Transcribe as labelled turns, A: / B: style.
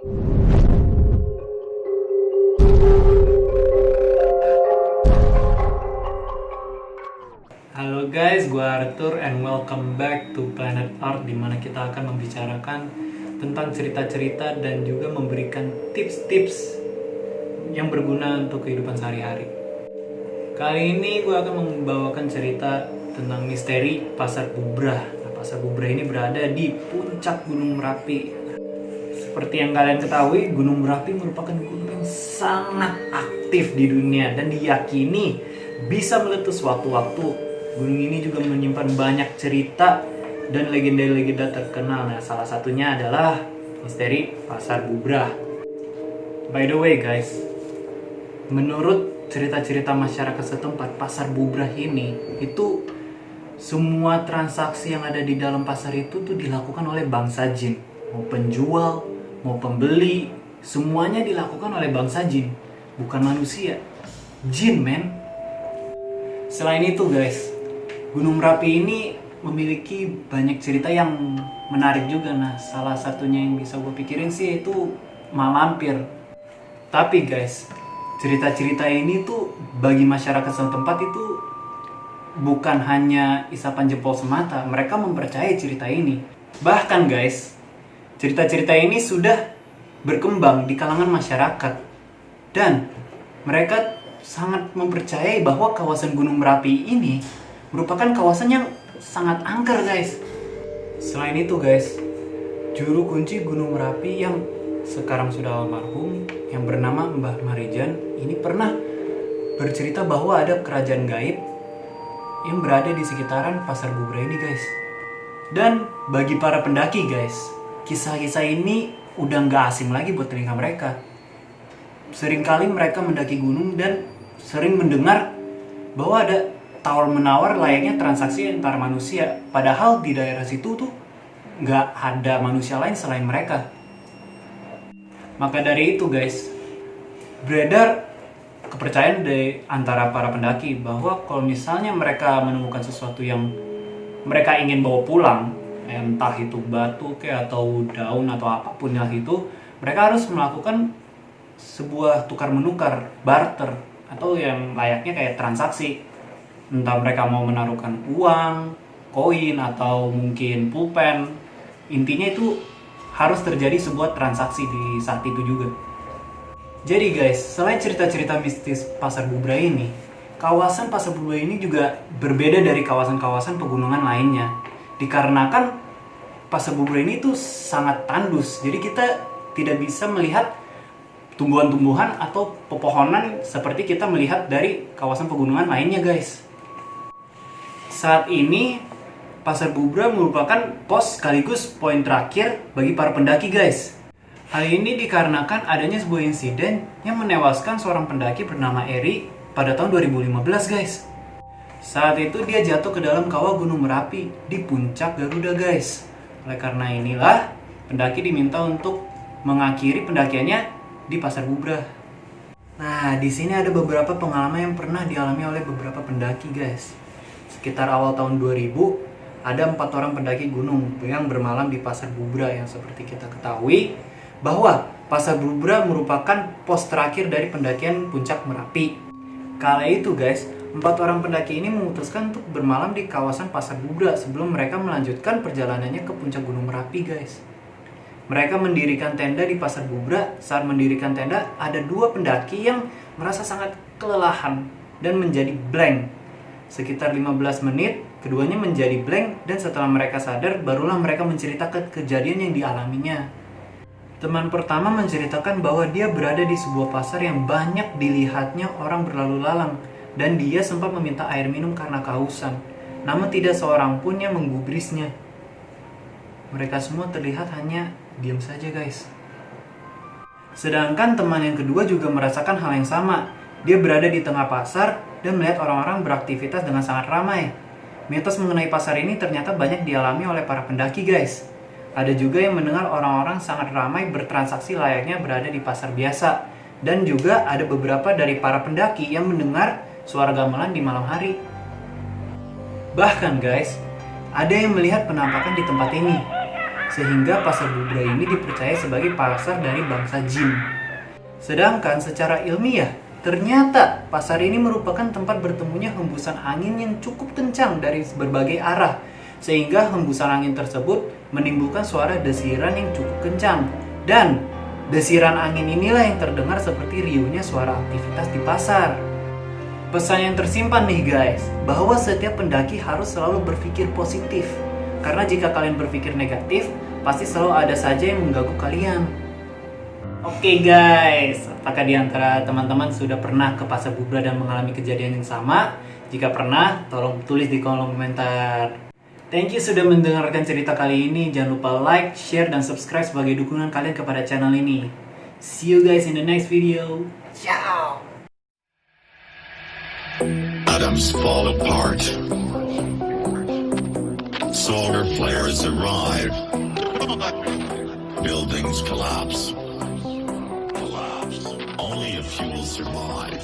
A: Halo guys, gue Arthur and welcome back to Planet Art, dimana kita akan membicarakan tentang cerita-cerita dan juga memberikan tips-tips yang berguna untuk kehidupan sehari-hari. Kali ini gue akan membawakan cerita tentang misteri Pasar Bubrah. Nah, Pasar Bubrah ini berada di puncak Gunung Merapi. Seperti yang kalian ketahui, Gunung Merapi merupakan gunung yang sangat aktif di dunia dan diyakini bisa meletus waktu-waktu. Gunung ini juga menyimpan banyak cerita dan legenda-legenda terkenal. Nah, salah satunya adalah misteri Pasar Bubrah. By the way guys, menurut cerita-cerita masyarakat setempat, Pasar Bubrah ini itu semua transaksi yang ada di dalam pasar itu tuh dilakukan oleh bangsa jin. Mau penjual, mau pembeli, semuanya dilakukan oleh bangsa jin, bukan manusia. Jin, men. Selain itu guys, Gunung Merapi ini memiliki banyak cerita yang menarik juga. Nah, salah satunya yang bisa gue pikirin sih itu malampir. Tapi guys, cerita-cerita ini tuh bagi masyarakat setempat itu bukan hanya isapan jempol semata. Mereka mempercayai cerita ini. Bahkan guys, cerita-cerita ini sudah berkembang di kalangan masyarakat. Dan mereka sangat mempercayai bahwa kawasan Gunung Merapi ini merupakan kawasan yang sangat angker guys. Selain itu guys, juru kunci Gunung Merapi yang sekarang sudah almarhum yang bernama Mbah Marijan ini pernah bercerita bahwa ada kerajaan gaib yang berada di sekitaran Pasar Bubrah ini guys. Dan bagi para pendaki guys, kisah-kisah ini udah gak asing lagi buat telinga mereka. Seringkali mereka mendaki gunung dan sering mendengar bahwa ada tawar-menawar layaknya transaksi antara manusia. Padahal di daerah situ tuh gak ada manusia lain selain mereka. Maka dari itu guys, beredar kepercayaan di antara para pendaki bahwa kalau misalnya mereka menemukan sesuatu yang mereka ingin bawa pulang, entah itu batu kayak atau daun atau apapun yang itu, mereka harus melakukan sebuah tukar menukar, barter, atau yang layaknya kayak transaksi. Entah mereka mau menaruhkan uang, koin, atau mungkin pulpen. Intinya itu harus terjadi sebuah transaksi di saat itu juga. Jadi guys, selain cerita-cerita mistis Pasar Bubrah ini, kawasan Pasar Bubrah ini juga berbeda dari kawasan-kawasan pegunungan lainnya. Dikarenakan Pasar Bubrah ini tuh sangat tandus, jadi kita tidak bisa melihat tumbuhan-tumbuhan atau pepohonan seperti kita melihat dari kawasan pegunungan lainnya guys. Saat ini Pasar Bubrah merupakan pos sekaligus poin terakhir bagi para pendaki guys. Hal ini dikarenakan adanya sebuah insiden yang menewaskan seorang pendaki bernama Eri pada tahun 2015 guys. Saat itu dia jatuh ke dalam kawah Gunung Merapi di puncak Garuda guys. Oleh karena inilah pendaki diminta untuk mengakhiri pendakiannya di Pasar Bubrah. Nah, di sini ada beberapa pengalaman yang pernah dialami oleh beberapa pendaki guys. Sekitar awal tahun 2000, ada 4 orang pendaki gunung yang bermalam di Pasar Bubrah yang seperti kita ketahui bahwa Pasar Bubrah merupakan pos terakhir dari pendakian puncak Merapi. Kala itu guys, 4 orang pendaki ini memutuskan untuk bermalam di kawasan Pasar Bubrah sebelum mereka melanjutkan perjalanannya ke puncak Gunung Merapi guys. Mereka mendirikan tenda di Pasar Bubrah. Saat mendirikan tenda, ada 2 pendaki yang merasa sangat kelelahan dan menjadi blank. Sekitar 15 menit, keduanya menjadi blank dan setelah mereka sadar, barulah mereka menceritakan kejadian yang dialaminya. Teman pertama menceritakan bahwa dia berada di sebuah pasar yang banyak dilihatnya orang berlalu lalang dan dia sempat meminta air minum karena kehausan. Namun tidak seorang pun yang menggubrisnya. Mereka semua terlihat hanya diam saja guys. Sedangkan teman yang kedua juga merasakan hal yang sama. Dia berada di tengah pasar dan melihat orang-orang beraktivitas dengan sangat ramai. Mitos mengenai pasar ini ternyata banyak dialami oleh para pendaki guys. Ada juga yang mendengar orang-orang sangat ramai bertransaksi layaknya berada di pasar biasa. Dan juga ada beberapa dari para pendaki yang mendengar suara gamelan di malam hari. Bahkan guys, ada yang melihat penampakan di tempat ini. sehingga pasar Bubra ini dipercaya sebagai pasar dari bangsa jin. Sedangkan secara ilmiah, ternyata pasar ini merupakan tempat bertemunya hembusan angin yang cukup kencang dari berbagai arah, sehingga hembusan angin tersebut menimbulkan suara desiran yang cukup kencang. Dan desiran angin inilah yang terdengar seperti riuhnya suara aktivitas di pasar. Pesan yang tersimpan nih guys, bahwa setiap pendaki harus selalu berpikir positif. Karena jika kalian berpikir negatif, pasti selalu ada saja yang mengganggu kalian. Oke guys, apakah di antara teman-teman sudah pernah ke pasar Bubra dan mengalami kejadian yang sama? Jika pernah, tolong tulis di kolom komentar. Thank you sudah mendengarkan cerita kali ini. Jangan lupa like, share, dan subscribe sebagai dukungan kalian kepada channel ini. See you guys in the next video. Ciao!
B: Atoms fall apart. Solar flares arrive. Buildings collapse. Only a few will survive.